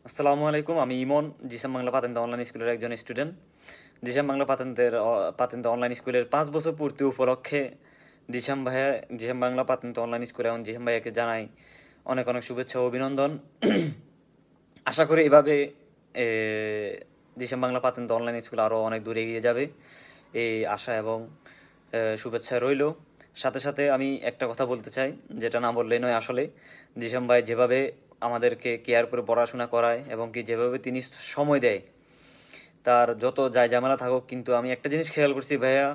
আসসালামু আলাইকুম, আমি ইমন জিসাম বাংলা পাতেন্তে অনলাইন স্কুলের একজন স্টুডেন্ট। জিসাম বাংলা পাতেন্তে অনলাইন স্কুলের 5 বছর পূর্তি উপলক্ষে জিসাম বাংলা পাতেন্তে অনলাইন স্কুলে এবং জিসাম ভাইয়াকে জানাই অনেক অনেক শুভেচ্ছা ও অভিনন্দন। আশা করি এভাবে এ, জিসাম বাংলা পাতেন্তে অনলাইন স্কুল আরও অনেক দূর এগিয়ে যাবে, এই আশা এবং শুভেচ্ছা রইল। সাথে সাথে আমি একটা কথা বলতে চাই, যেটা না বললেই নয়। আসলে জিসাম ভাই যেভাবে আমাদেরকে কেয়ার করে পড়াশোনা করায় এবং কি যেভাবে তিনি সময় দেয়, তার যত যায় ঝামেলা থাকুক, কিন্তু আমি একটা জিনিস খেয়াল করছি ভাইয়া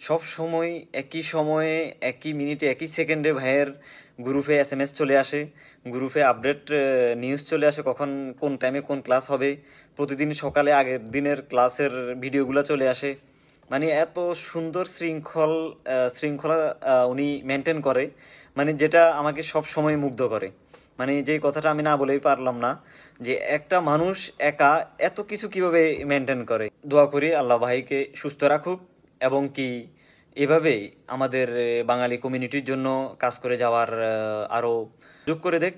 সব সময় একই সময়ে, একই মিনিটে, একই সেকেন্ডে ভাইয়ের গ্রুপে এসএমএস চলে আসে, গ্রুপে আপডেট নিউজ চলে আসে, কখন কোন টাইমে কোন ক্লাস হবে। প্রতিদিন সকালে আগের দিনের ক্লাসের ভিডিওগুলো চলে আসে। মানে এত সুন্দর শৃঙ্খলা উনি মেনটেন করে, মানে যেটা আমাকে সব সময় মুগ্ধ করে। মানে যেই কথাটা আমি না বলেই পারলাম না, যে একটা মানুষ একা এত কিছু কিভাবে মেনটেন করে। দোয়া করি আল্লাহ ভাইকে সুস্থ রাখুক এবং কি এভাবেই আমাদের বাঙালি কমিউনিটির জন্য কাজ করে যাওয়ার আরো যোগ করে দেখ,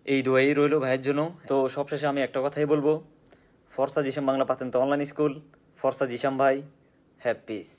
এই দোয়াই রইল ভাইয়ের জন্য। তো সবশেষে আমি একটা কথাই বলবো, ফরসা জিসাম বাংলা পাতেন তো অনলাইন স্কুল, ফরসা জিসাম ভাই, হ্যাপিস।